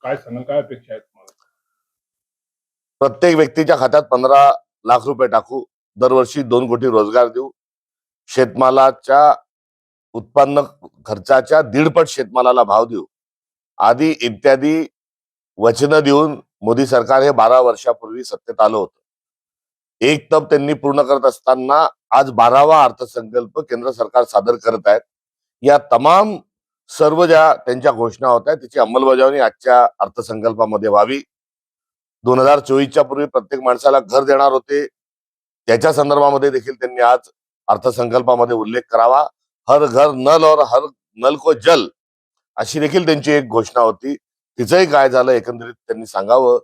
काय सांगाल, काय अपेक्षा आहेत तुम्हाला? प्रत्येक व्यक्तीच्या खात्यात 15 लाख रुपये टाकू, दरवर्षी 2 कोटी रोजगार देऊ, शेतमालाच्या उत्पन्न खर्चाच्या 1.5 पट शेतमालाला भाव देऊ, आदी इत्यादी वचनं देऊन मोदी सरकार हे 12 वर्षापूर्वी सत्तेत आलं होतं. एक तप त्यांनी पूर्ण करत असताना आज 12वा अर्थसंकल्प केंद्र सरकार सादर करत आहेत. या तमाम सर्व ज्या त्यांच्या घोषणा होत्या त्याची अंमलबजावणी आजच्या अर्थसंकल्पामध्ये व्हावी. 2024च्या पूर्वी प्रत्येक माणसाला घर देणार होते, त्याच्या संदर्भामध्ये देखील त्यांनी आज अर्थसंकल्पामध्ये उल्लेख करावा. हर घर नल और हर नल को जल अशी देखील त्यांची एक घोषणा होती. तिचंही काय झालं एकंदरीत त्यांनी सांगावं.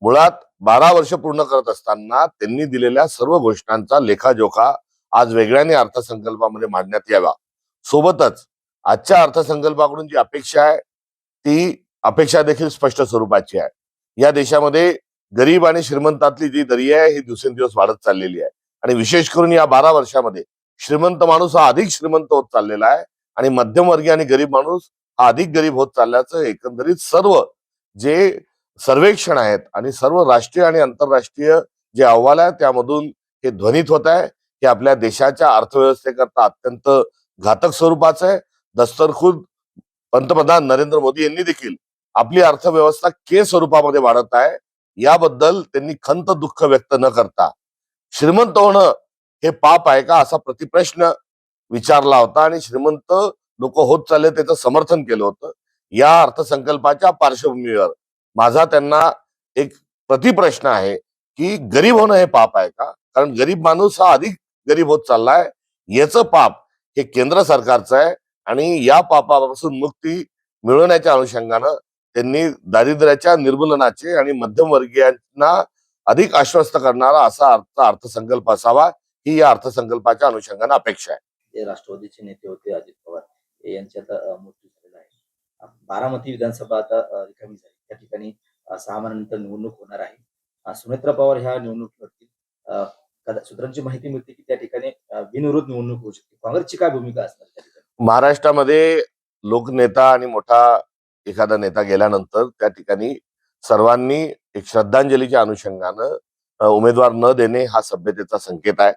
मुळात 12 वर्ष पूर्ण करत असताना त्यांनी दिलेल्या सर्व घोषणांचा लेखाजोखा आज वेगळ्याने अर्थसंकल्पामध्ये मांडण्यात यावा. सोबतच आजच्या अर्थसंकल्पाकडून जी अपेक्षा आहे ती अपेक्षा देखील स्पष्ट स्वरूपाची आहे. या देशामध्ये गरीब आणि श्रीमंतातली जी दरी आहे ही दिवसेंदिवस वाढत चाललेली आहे आणि विशेष करून या 12 वर्षामध्ये श्रीमंत माणूस हा अधिक श्रीमंत होत चाललेला आहे आणि मध्यमवर्गीय आणि गरीब माणूस हा अधिक गरीब होत चालल्याचं एकंदरीत सर्व जे सर्वेक्षण आहेत आणि सर्व राष्ट्रीय आणि आंतरराष्ट्रीय जे अहवाल आहेत त्यामधून हे ध्वनित होत आहे की आपल्या देशाच्या अर्थव्यवस्थेकरता अत्यंत घातक स्वरूपाचं आहे. दस्तरखुद पंतप्रधान नरेंद्र मोदी यांनी देखील आपली अर्थव्यवस्था के स्वरूपामध्ये वाढत आहे याबद्दल त्यांनी खंत दुःख व्यक्त न करता श्रीमंत होणं हे पाप आहे का असा प्रतिप्रश्न विचारला होता आणि श्रीमंत लोक होत चालले त्याचं समर्थन केलं होतं. या अर्थसंकल्पाच्या पार्श्वभूमीवर माझा त्यांना एक प्रतिप्रश्न आहे की गरीब होणं हे पाप आहे का? कारण गरीब माणूस हा अधिक गरीब होत चाललाय, याचं पाप हे केंद्र सरकारचं आहे आणि या पापापासून मुक्ती मिळवण्याच्या अनुषंगानं त्यांनी दारिद्र्याच्या निर्मूलनाचे आणि मध्यमवर्गीयांना अधिक आश्वस्त करणारा असा अर्थसंकल्प असावा ही या अर्थसंकल्पाच्या अनुषंगानं अपेक्षा आहे. ते राष्ट्रवादीचे नेते होते अजित पवार यांची आता मृत्यू झालेला आहे. बारामती विधानसभा आता रिकामी झाली. त्या ठिकाणी 6 महिन्यानंतर निवडणूक होणार आहे. सुनेत्रा पवार ह्या निवडणूक लढतील. सूत्रांची माहिती मिळते की त्या ठिकाणी बिनविरोध निवडणूक होऊ शकते. काँग्रेसची काय भूमिका असणार त्या ठिकाणी? महाराष्ट्रामध्ये लोकनेता आणि मोठा एखादा नेता गेल्यानंतर त्या ठिकाणी सर्वांनी एक श्रद्धांजलीच्या अनुषंगानं उमेदवार न देणे हा सभ्यतेचा संकेत आहे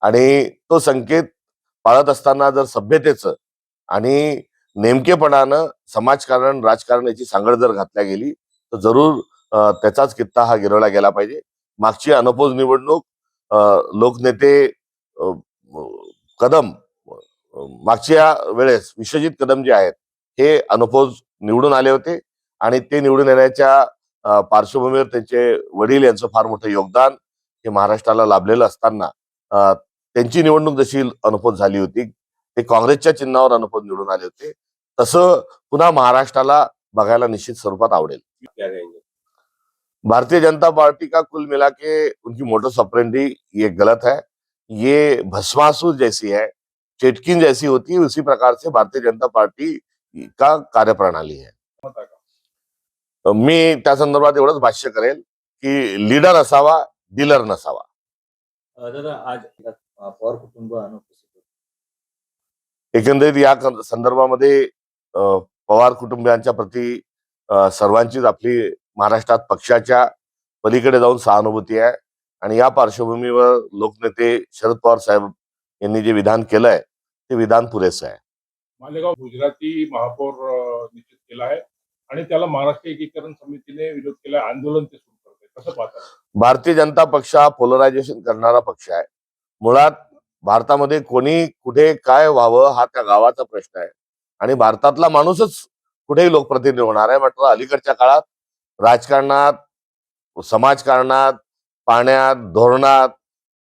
आणि तो संकेत पाळत असताना जर सभ्यतेचं आणि नेमकेपणानं समाजकारण राजकारण याची सांगड जर घातल्या गेली तर जरूर त्याचाच कित्ता हा गिरवला गेला पाहिजे. मागची अनपोज निवडणूक लोकनेते कदम मागच्या वेळेस विश्वजित कदम जे आहेत हे अनपोज निवडून आले होते आणि ते निवडून येण्याच्या पार्श्वभूमीवर त्यांचे वडील यांचं फार मोठं योगदान हे महाराष्ट्राला लाभलेलं असताना त्यांची निवडणूक जशी अनपोज झाली होती ते काँग्रेसच्या चिन्हावर अनपोज निवडून आले होते तसं पुन्हा महाराष्ट्राला बघायला निश्चित स्वरूपात आवडेल. भारतीय जनता पार्टी का कुल मिला के उनकी मोटस ऑपरेंडी ये गलत है. ये भस्मासुर जैसी है, चेटकिन जैसी होती है, उसी प्रकार से भारतीय जनता पार्टी का कार्यप्रणाली है. मी त्या संदर्भात एवढंच भाष्य करेल की लीडर असावा, डीलर नसावा. दादा आज पवार कुटुंब अनुपस्थित होते. एकंदरीत या संदर्भामध्ये पवार कुटुंबियांच्या प्रती सर्वांचीच आपली महाराष्ट्रात पक्षाच्या पलीकडे जाऊन सहानुभूती आहे आणि या पार्श्वभूमीवर लोकनेते शरद पवार साहेब यांनी जे विधान केलंय ते विधान पुरेसं आहे. मालेगाव गुजराती महापौर निश्चित केला आहे आणि त्याला महाराष्ट्र एकीकरण समितीने विरोध केला, आंदोलन ते सुरू करते, कसं पाहतात? भारतीय जनता पक्ष हा पोलरायझेशन करणारा पक्ष आहे. मुळात भारतामध्ये कोणी कुठे काय व्हावं हा त्या गावाचा प्रश्न आहे आणि भारतातला माणूसच कुठेही लोकप्रतिनिधी होणार आहे. मात्र अलीकडच्या काळात राजकारणात, समाजकारणात, पाण्यात, धोरणात,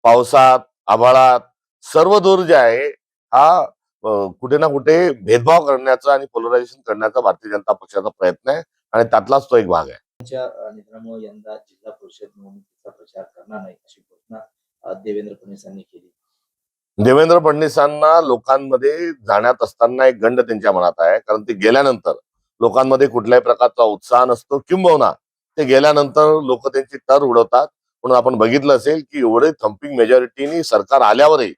पावसात, आभाळात सर्व दूर जे आहे हा कुठे ना कुठे भेदभाव करण्याचा आणि पोलरायझेशन करण्याचा भारतीय जनता पक्षाचा प्रयत्न आहे आणि त्यातलाच तो एक भाग आहे. त्यांच्या निधनामुळे यंदा जिल्हा परिषद निवडणुकीचा प्रचार करणार नाही अशी घोषणा देवेंद्र फडणवीसांनी केली. देवेंद्र फडणवीसांना लोकांमध्ये जाण्यात असताना एक गंड त्यांच्या मनात आहे, कारण ते गेल्यानंतर लोकांमध्ये कुठल्याही प्रकारचा उत्साह नसतो, किंबहुना ते गेल्यानंतर लोक त्यांची टर उडवतात. म्हणून आपण बघितलं असेल की एवढे थम्पिंग मेजॉरिटीनी सरकार आल्यावरही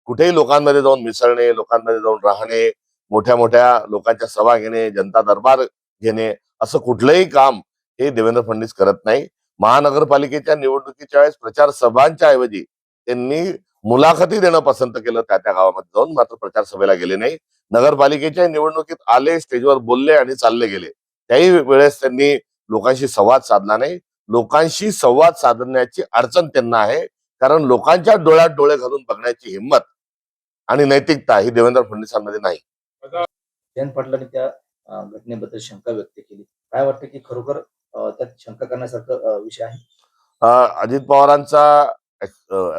कुठेही लोकांमध्ये जाऊन मिसळणे, लोकांमध्ये जाऊन राहणे, मोठ्या मोठ्या लोकांच्या सभा घेणे, जनता दरबार घेणे असं कुठलंही काम हे देवेंद्र फडणवीस करत नाही. महानगरपालिकेच्या निवडणुकीच्या वेळेस प्रचार सभांच्या ऐवजी त्यांनी मुलाखती देणं पसंत केलं त्या गावामध्ये जाऊन, मात्र प्रचार सभेला गेले नाही. नगरपालिकेच्या निवडणुकीत आले, स्टेजवर बोलले आणि चालले गेले. त्याही वेळेस त्यांनी लोकांशी संवाद साधला नाही. लोकांशी संवाद साधण्याची अडचण त्यांना आहे, कारण लोकांच्या डोळ्यात डोळे घालून बघण्याची हिंमत आणि नैतिकता ही देवेंद्र फडणवीसांमध्ये नाही. जयंत पाटलांनी त्या घटनेबद्दल शंका व्यक्त केली. काय वाटतं की खरोखर त्यात शंका करण्यासारखं विषय आहे? अजित पवारांचा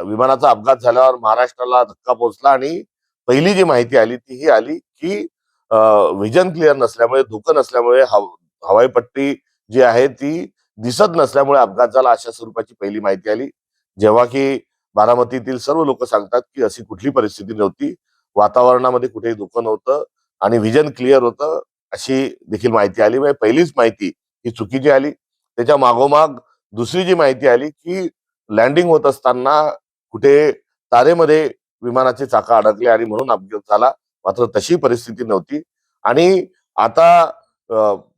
विमानाचा अपघात झाल्यावर महाराष्ट्राला धक्का पोहोचला आणि पहिली जी माहिती आली ती ही आली की व्हिजन क्लिअर नसल्यामुळे, धुकं नसल्यामुळे, हवाई पट्टी जी आहे ती दिसत नसल्यामुळे अपघात झाला, अशा स्वरूपाची पहिली माहिती आली. जेव्हा की बारामतीतील सर्व लोक सांगतात की अशी कुठली परिस्थिती नव्हती, वातावरणामध्ये कुठेही धुकं नव्हतं आणि व्हिजन क्लिअर होतं, अशी देखील माहिती आली. म्हणजे पहिलीच माहिती ही चुकीची आली. त्याच्या मागोमाग दुसरी जी माहिती आली की लँडिंग होत असताना कुठे तारेमध्ये विमानाचे चाकं अडकले आणि म्हणून अपघात झाला, मात्र तशी परिस्थिती नव्हती. आणि आता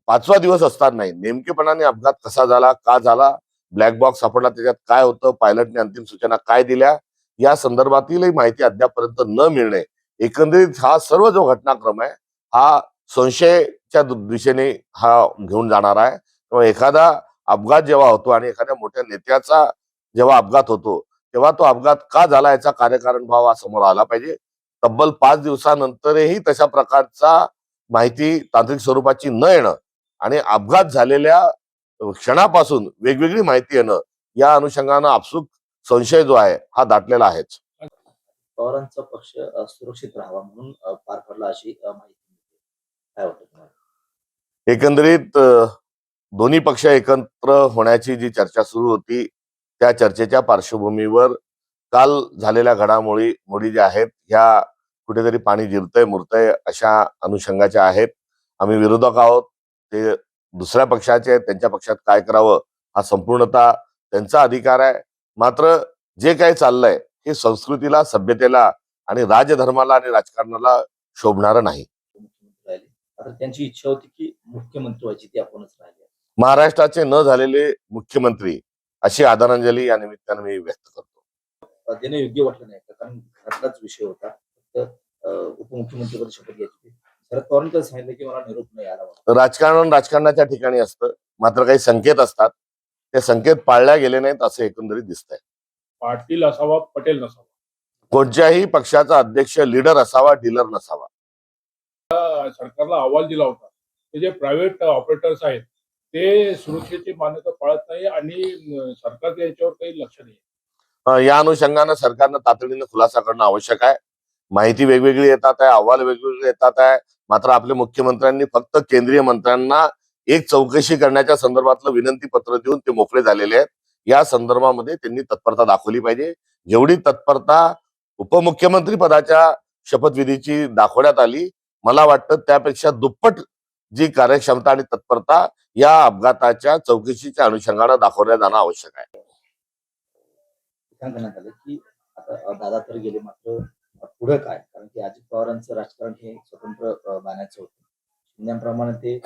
5वा दिवस असतानाही नेमकेपणाने अपघात कसा झाला, का झाला, ब्लॅक बॉक्स सापडला, त्याच्यात काय होतं, पायलटने अंतिम सूचना काय दिल्या, या संदर्भातीलही माहिती अद्यापपर्यंत न मिळणे, एकंदरीत हा सर्व जो घटनाक्रम आहे हा संशयाच्या दिशेने हा घेऊन जाणार आहे. किंवा एखादा अपघात जेव्हा होतो आणि एखाद्या मोठ्या नेत्याचा जेव्हा अपघात होतो, तेव्हा तो अपघात का झाला याचा कार्यकारण भाव हा समोर आला पाहिजे. तब्बल 5 दिवसानंतरही तशा प्रकारचा माहिती तांत्रिक स्वरूपाची न येणं आणि अपघात झालेल्या क्षणापासून वेगवेगळी माहिती येणं, या अनुषंगानं आपसूक संशय जो आहे हा दाटलेला आहेच. पवारांचा पक्ष सुरक्षित राहावा म्हणून पार पडला अशी माहिती मिळते. काय वाटतं तुम्हाला? एकंदरीत दोन्ही पक्ष एकत्र होण्याची जी चर्चा सुरू होती, त्या चर्चेच्या पार्श्वभूमीवर काल झालेल्या घडामोडी ज्या आहेत ह्या कुठेतरी पाणी जिरतंय मुरतंय अशा अनुषंगाच्या आहेत. आम्ही विरोधक आहोत, ते दुसऱ्या पक्षाचे आहेत, त्यांच्या पक्षात काय करावं हा संपूर्णतः त्यांचा अधिकार आहे. मात्र जे काही चाललंय हे संस्कृतीला, सभ्यतेला आणि राजधर्माला आणि राजकारणाला शोभणारं नाही. मुख्यमंत्री राहिले. आता त्यांची इच्छा होती की मुख्यमंत्री व्हायची, ती आपणच राहिले. महाराष्ट्राचे न झालेले मुख्यमंत्री अशी आदरांजली या निमित्तानं मी व्यक्त करतो. देणं योग्य वाटलं नाही का? कारण घरातलाच विषय होता. फक्त उपमुख्यमंत्रीपदी शपथ घ्यायची होती. शरद पवारांनी तर सांगितलं की मला निरोप नाही आला म्हणून. राजकारणाच्या ठिकाणी असतं, मात्र काही संकेत असतात, ते संकेत पाळल्या गेले नाहीत असं एकंदरीत दिसतंय. पाटील असावा, पटेल नसावा. कोणत्याही पक्षाचा अध्यक्ष लीडर असावा, डीलर नसावा. सरकारला अहवाल दिला होता. ते जे प्रायव्हेट ऑपरेटर्स आहेत ते सुरक्षेची मान्यता पाळत नाही आणि सरकारच्या याच्यावर काही लक्ष नाही. या अनुषंगानं सरकारनं तातडीनं खुलासा करणं आवश्यक आहे. माहिती वेगवेगळी येतात आहे, अहवाल वेगवेगळे येतात आहे, मात्र आपल्या मुख्यमंत्र्यांनी फक्त केंद्रीय मंत्र्यांना एक चौकशी करण्याच्या संदर्भातलं विनंती पत्र देऊन ते मोकळे झालेले आहेत. या संदर्भामध्ये त्यांनी तत्परता दाखवली पाहिजे. जेवढी तत्परता उपमुख्यमंत्री पदाच्या शपथविधीची दाखवण्यात आली, मला वाटतं त्यापेक्षा दुप्पट जी कार्यक्षमता आणि तत्परता या अपघाताच्या चौकशीच्या अनुषंगानं दाखवण्यात जाणं आवश्यक आहे. करण्यात आलं की आता दादा तर गेले, मात्र पुढे काय? कारण की अजित पवारांचं राजकारण हे स्वतंत्र मानायचं होतं. शिंद्यांप्रमाणे ते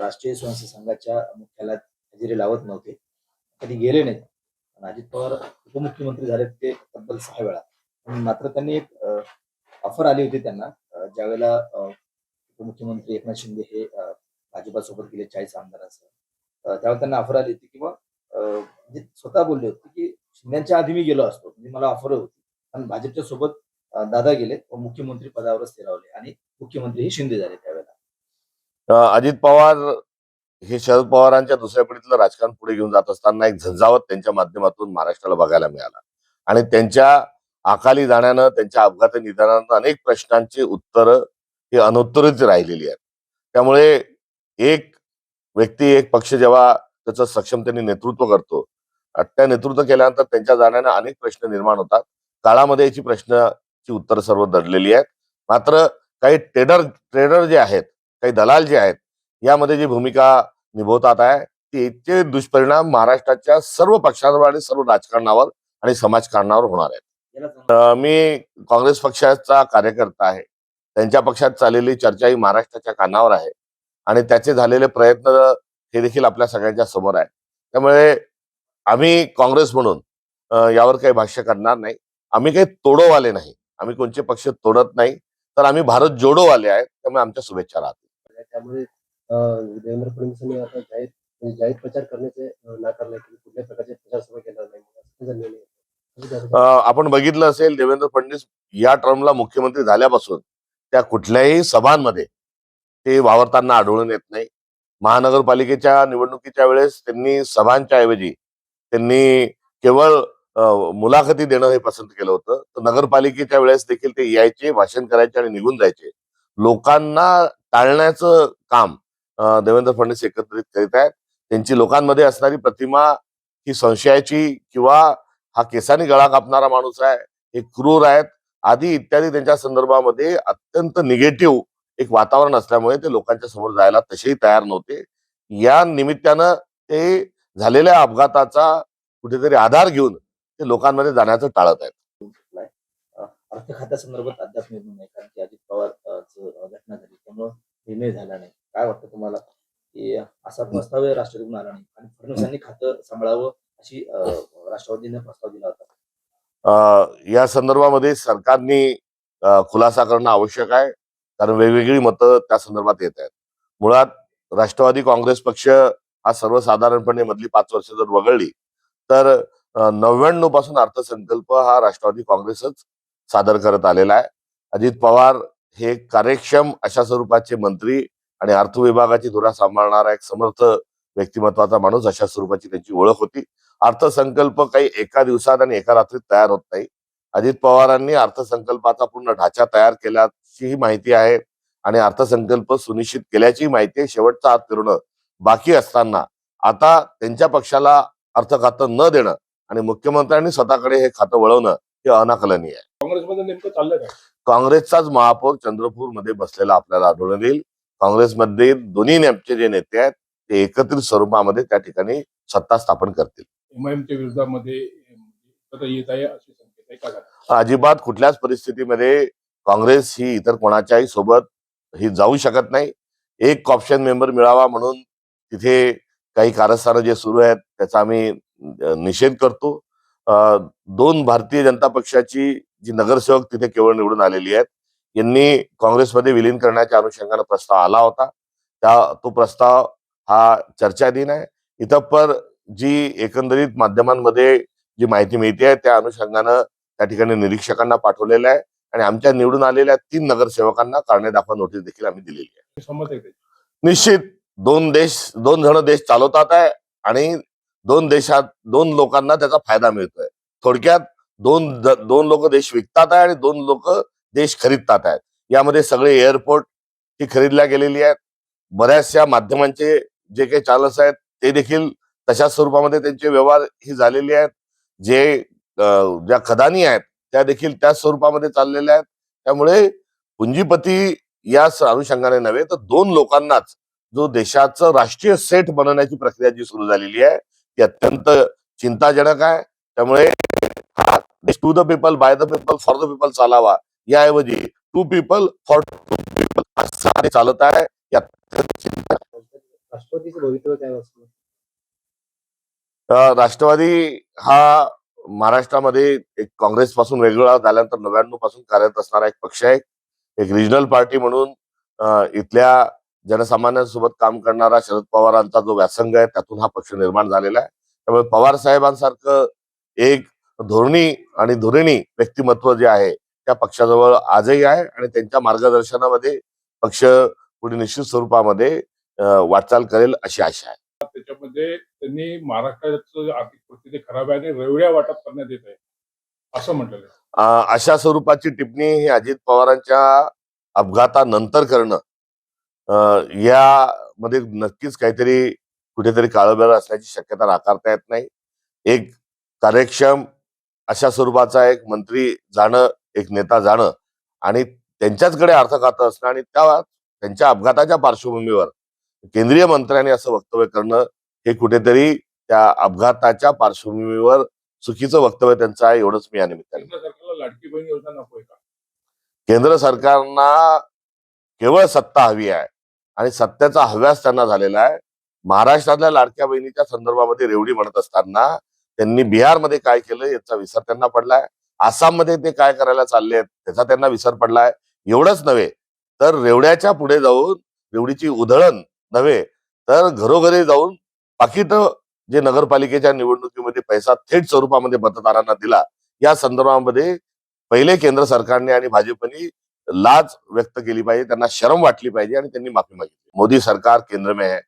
राष्ट्रीय स्वयंसेवक संघाच्या मुख्यालयात हजेरी लावत नव्हते, कधी गेले नाहीत. पण अजित पवार उपमुख्यमंत्री झाले ते तब्बल 6 वेळा. मात्र त्यांनी एक ऑफर आली होती त्यांना ज्यावेळेला उपमुख्यमंत्री एकनाथ शिंदे हे भाजपासोबत गेले 40 आमदारांसह. त्यावेळेला त्यांना ऑफर आली होती किंवा म्हणजे स्वतः बोलले होते की शिंद्यांच्या आधी मी गेलो असतो, म्हणजे मला ऑफर होती. पण भाजपच्या सोबत दादा गेले व मुख्यमंत्री पदावर स्थिरावले आणि मुख्यमंत्री हे शिंदे झाले त्यावेळेला. अजित पवार हे शरद पवारांच्या दुसऱ्या पिढीतलं राजकारण पुढे घेऊन जात असताना एक झंझावत त्यांच्या माध्यमातून महाराष्ट्राला बघायला मिळाला आणि त्यांच्या अकाली जाण्यानं, त्यांच्या अपघाती निधनानं अनेक प्रश्नांची उत्तरं ही अनुत्तरित राहिलेली आहेत. त्यामुळे एक व्यक्ती, एक पक्ष जेव्हा त्याचं सक्षमतेने नेतृत्व करतो, त्या नेतृत्व केल्यानंतर त्यांच्या जाण्यानं अनेक प्रश्न निर्माण होतात. काळामध्ये याची प्रश्नाची उत्तरं सर्व दडलेली आहेत. मात्र काही ट्रेडर जे आहेत, काही दलाल जे आहेत, यामध्ये जी भूमिका निभवतात आहे त्याचे दुष्परिणाम महाराष्ट्राच्या सर्व पक्षांवर आणि सर्व राजकारणावर आणि समाजकारणावर होणार आहेत. मी काँग्रेस पक्षाचा कार्यकर्ता आहे. त्यांच्या पक्षात चाललेली चर्चा ही महाराष्ट्राच्या कानावर आहे आणि त्याचे झालेले प्रयत्न हे देखील आपल्या सगळ्यांच्या समोर आहे. त्यामुळे आम्ही काँग्रेस म्हणून यावर काही भाष्य करणार नाही. आम्ही काही तोडोवाले नाही. आम्ही कोणते पक्ष तोडत नाही. तर आम्ही भारत जोडोवाले आहेत. त्यामुळे आमच्या शुभेच्छा राहतील. त्यामुळे देवेंद्र फडणवीसांनी आता जाहीर प्रचार करण्याचे नाकारले की कुठल्या प्रकारचे प्रचार सभा घेणार नाही असं त्यांचा निर्णय आहे. आपण बघितलं असेल देवेंद्र फडणवीस या टर्मला मुख्यमंत्री झाल्यापासून त्या कुठल्याही सभांमध्ये ते वावरताना आढळून येत नाही. महानगरपालिकेच्या निवडणुकीच्या वेळेस त्यांनी सभांच्या ऐवजी त्यांनी केवळ मुलाखती देणं हे पसंत केलं होतं. तर नगरपालिकेच्या वेळेस देखील ते यायचे, भाषण करायचे आणि निघून जायचे. लोकांना टाळण्याचं काम देवेंद्र फडणवीस एकत्रित करीत आहेत. त्यांची लोकांमध्ये असणारी प्रतिमा ही संशयाची किंवा हा केसानी गळा कापणारा माणूस आहे, हे क्रूर आहेत आदी इत्यादी त्यांच्या संदर्भामध्ये अत्यंत निगेटिव्ह एक वातावरण असल्यामुळे ते लोकांच्या समोर जायला तसेही तयार नव्हते. या निमित्तानं ते झालेल्या अपघाताचा कुठेतरी आधार घेऊन ते लोकांमध्ये जाण्याचं टाळत आहेत. अर्थ खात्यासंदर्भात अद्याप निर्णय नाही, कारण की अजित पवार घटना झाली त्यामुळे निर्णय झाला नाही. काय वाटतं तुम्हाला की असा प्रस्ताव राष्ट्रवादीतून आला नाही आणि फडणवीसांनी खातं सांभाळावं अशी राष्ट्रवादीने प्रस्ताव दिला होता? या संदर्भामध्ये सरकारने खुलासा करणं आवश्यक आहे. कारण वेगवेगळी मतं त्या संदर्भात येत आहेत. मुळात राष्ट्रवादी काँग्रेस पक्ष हा सर्वसाधारणपणे मधली 5 वर्ष जर वगळली तर 99 पासून अर्थसंकल्प हा राष्ट्रवादी काँग्रेसच सादर करत आलेला आहे. अजित पवार हे कार्यक्षम अशा स्वरूपाचे मंत्री आणि अर्थ विभागाची धुरा सांभाळणारा एक समर्थ व्यक्तिमत्वाचा माणूस अशा स्वरूपाची त्यांची ओळख होती. अर्थसंकल्प काही एका दिवसात आणि एका रात्रीत तयार होत नाही. अजित पवारांनी अर्थसंकल्पाचा पूर्ण ढाचा तयार केल्याची माहिती आहे आणि अर्थसंकल्प सुनिश्चित केल्याची माहिती आहे. शेवटचा हात फिरवणं बाकी असताना आता त्यांच्या पक्षाला अर्थ खातं न देणं आणि मुख्यमंत्र्यांनी स्वतःकडे हे खातं वळवणं हे अनाकलनीय आहे. काँग्रेसमध्ये नेमकं चाललंय काय? काँग्रेसचाच महापौर चंद्रपूरमध्ये बसलेला आपल्याला आढळून येईल. काँग्रेसमध्ये दोन्ही नेमचे जे नेते आहेत ते एकत्रित स्वरूपामध्ये त्या ठिकाणी सत्ता स्थापन करतील. एमआयएमच्या विरोधामध्ये एकत्र येत आहे असे संकेत आहे का? अजिबात कुठल्याच परिस्थितीमध्ये काँग्रेस ही इतर कोणाच्याही सोबत ही जाऊ शकत नाही. एक ऑप्शन मेंबर मिळावा म्हणून तिथे काही कारस्थानं जे सुरू आहेत त्याचा आम्ही निषेध करतो. 2 भारतीय जनता पक्षाची जी नगरसेवक तिथे केवळ निवडून आलेली आहेत यांनी काँग्रेसमध्ये विलीन करण्याच्या अनुषंगाने प्रस्ताव आला होता. तो प्रस्ताव हा चर्चाधीन आहे. इतपर जी एकंदरीत माध्यमांमध्ये जी माहिती मिळते आहे त्या अनुषंगानं त्या ठिकाणी निरीक्षकांना पाठवलेलं आहे आणि आमच्या निवडून आलेल्या 3 नगरसेवकांना कारणे दाखवा नोटीस देखील आम्ही दिलेली आहे. संमत आहे ते? निश्चित 2 जण देश चालवतात आहे आणि 2 लोकांना त्याचा फायदा मिळतोय. थोडक्यात 2 लोक देश विकतात आहे आणि 2 लोक देश खरीदतात आहेत. यामध्ये सगळे एअरपोर्ट ही खरीदल्या गेलेली आहेत. बऱ्याचशा माध्यमांचे जे काही चालक आहेत ते देखील तशाच स्वरूपामध्ये त्यांचे व्यवहार ही झालेले आहेत. ज्या खदानी आहेत त्या देखील त्याच स्वरूपामध्ये चाललेल्या आहेत. त्यामुळे पुंजीपती या अनुषंगाने नव्हे तर 2 लोकांनाच जो देशाचं राष्ट्रीय सेट बनवण्याची प्रक्रिया जी सुरू झालेली आहे ती अत्यंत चिंताजनक आहे. त्यामुळे हा देश to the people, by the people, for the people चालावा याऐवजी 2 पीपल फॉर 2 पीपल असं चालत आहे. राष्ट्रवादीचं भवितव्य काय असतं? राष्ट्रवादी हा महाराष्ट्रामध्ये एक काँग्रेस पासून वेगळा झाल्यानंतर 99 पासून कार्यरत असणारा एक पक्ष आहे. एक रिजनल पार्टी म्हणून इथल्या जनसामान्यांसोबत काम करणारा शरद पवारांचा जो व्यासंग आहे त्यातून हा पक्ष निर्माण झालेला आहे. त्यामुळे पवार साहेबांसारखं एक धोरणी आणि धुरिणी व्यक्तिमत्व जे आहे त्या पक्षाजवळ आजही आहे आणि त्यांच्या मार्गदर्शनामध्ये पक्ष पुढे निश्चित स्वरूपामध्ये वाटचाल करेल अशी आशा आहे. त्याच्यामध्ये त्यांनी महाराष्ट्राचं आर्थिक परिस्थिती खराब आहे आणि रेवड्या वाटप करण्यात येत आहे असं म्हटलेलं आहे. अशा स्वरूपाची टिप्पणी ही अजित पवारांच्या अपघातानंतर करणं यामध्ये नक्कीच काहीतरी कुठेतरी काळबेर असण्याची शक्यता नाकारता येत नाही. एक कार्यक्षम अशा स्वरूपाचा एक मंत्री जाणं, एक नेता जाणं आणि त्यांच्याचकडे अर्थ खातं असणं आणि त्यांच्या अपघाताच्या पार्श्वभूमीवर केंद्रीय मंत्र्यांनी असं वक्तव्य करणं हे कुठेतरी त्या अपघाताच्या पार्श्वभूमीवर चुकीचं वक्तव्य त्यांचं आहे एवढंच मी या निमित्ताने. केंद्र सरकारला लाडकी बहीण योजना नको आहे का? केंद्र सरकारना केवळ सत्ता हवी आहे आणि सत्तेचा हव्यास त्यांना झालेला आहे. महाराष्ट्रातल्या लाडक्या बहिणीच्या संदर्भामध्ये रेवडी म्हणत असताना त्यांनी बिहारमध्ये काय केलं याचा विसर त्यांना पडलाय. आसाममध्ये ते काय करायला चालले आहेत त्याचा त्यांना विसर पडलाय. एवढंच नव्हे तर रेवड्याच्या पुढे जाऊन रेवडीची उधळण नव्हे तर घरोघरी जाऊन पाकिट जे नगरपालिकेच्या निवडणुकीमध्ये पैसा थेट स्वरूपामध्ये मतदारांना दिला, या संदर्भामध्ये पहिले केंद्र सरकारने आणि भाजपने लाज व्यक्त केली पाहिजे, त्यांना शर्म वाटली पाहिजे आणि त्यांनी माफी मागितली. मोदी सरकार केंद्र में है,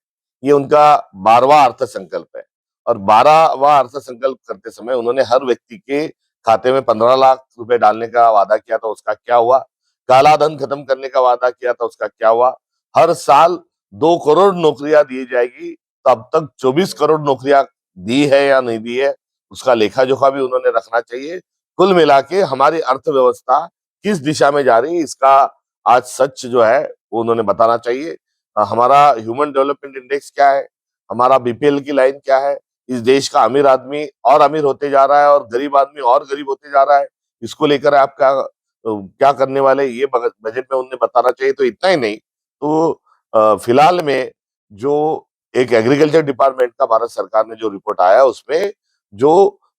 ये उनका 12वां अर्थसंकल्प है और 12वां अर्थसंकल्प करते समय उन्होंने हर व्यक्ति के खाते में 15 लाख रुपए डालने का वादा किया था, उसका क्या हुआ? काला धन खत्म करने का वादा किया था, उसका क्या हुआ? हर साल 2 करोड़ नौकरियां दी जाएगी, तो अब तक 24 करोड़ नौकरियां दी है या नहीं दी है, उसका लेखा जोखा भी उन्होंने रखना चाहिए. कुल मिला के हमारी अर्थव्यवस्था किस दिशा में जा रही है इसका आज सच जो है वो उन्होंने बताना चाहिए. हमारा ह्यूमन डेवलपमेंट इंडेक्स क्या है, हमारा बीपीएल की लाइन क्या है, इस देश का अमीर आदमी और अमीर होते जा रहा है और गरीब आदमी और गरीब होते जा रहा है, इसको लेकर आप क्या करने वाले ये बजट में उन्हें बताना चाहिए. तो इतना ही नहीं तो फिलहाल में जो एक एग्रीकल्चर डिपार्टमेंट का भारत सरकार ने जो रिपोर्ट आया उसमें जो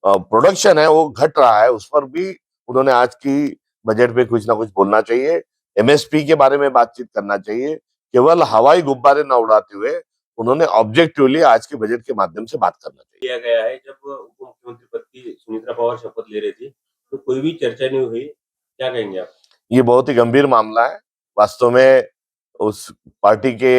प्रोडक्शन है वो घट रहा है, उस पर भी उन्होंने आज की बजट में कुछ ना कुछ बोलना चाहिए. एमएसपी के बारे में बातचीत करना चाहिए. केवल हवाई गुब्बारे न उड़ाते हुए उन्होंने ऑब्जेक्टिवली आज के बजट के माध्यम से बात करना चाहिए. किया गया है. जब उप मुख्यमंत्री पद की सुनीत्रा पवार शपथ ले रही थी तो कोई भी चर्चा नहीं हुई, क्या कहेंगे आप? ये बहुत ही गंभीर मामला है. वास्तव में उस पार्टी के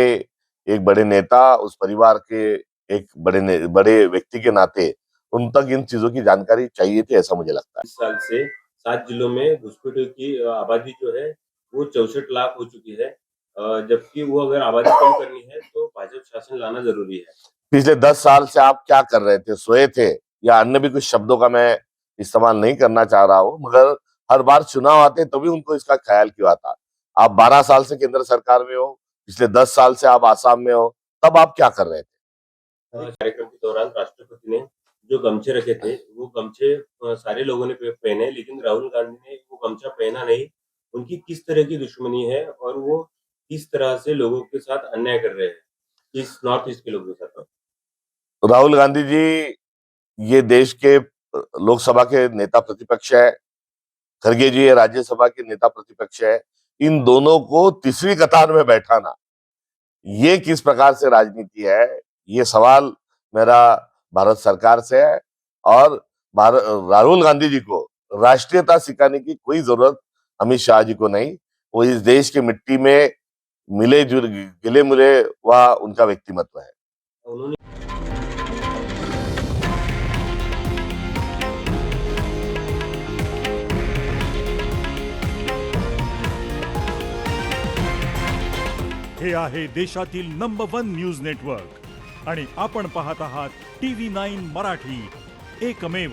एक बड़े नेता, उस परिवार के एक बड़े व्यक्ति के नाते उन तक इन चीजों की जानकारी चाहिए थी, ऐसा मुझे लगता है. इस साल से 7 जिलों में घुसपैठियों की आबादी जो है वो 64 लाख हो चुकी है. जबकि वो अगर आबादी कम करनी है तो भाजपा शासन लाना जरूरी है. पिछले 10 साल से आप क्या कर रहे थे? सोए थे? या अन्य भी कुछ शब्दों का मैं इस्तेमाल नहीं करना चाह रहा हूं, मगर हर बार चुनाव आते तभी उनको इसका ख्याल क्यों आता? आप 12 साल से केंद्र सरकार में हो, पिछले 10 साल से आप आसाम में हो, तब आप क्या कर रहे थे? कार्यक्रम के दौरान राष्ट्रपति ने जो गमछे रखे थे वो गमछे सारे लोगों ने पहने, लेकिन राहुल गांधी ने वो गमछा पहना नहीं. उनकी किस तरह की दुश्मनी है और वो किस तरह से लोगों के साथ अन्याय कर रहे हैं, इस नॉर्थ ईस्ट के लोगों के साथ? राहुल गांधी जी ये देश के लोकसभा के नेता प्रतिपक्ष है, खरगे जी ये राज्यसभा के नेता प्रतिपक्ष है. इन दोनों को तीसरी कतार में बैठाना ये किस प्रकार से राजनीति है, ये सवाल मेरा भारत सरकार से है. और राहुल गांधी जी को राष्ट्रीयता सिखाने की कोई जरूरत अमित शाह जी को नहीं. वो इस देश की मिट्टी में गिले मिले हुआ उनका व्यक्तिमत्व है. उन्होंने हे आहे देशातील नंबर 1 न्यूज नेटवर्क आणि आपण पाहत आहात TV9 मराठी, एकमेव.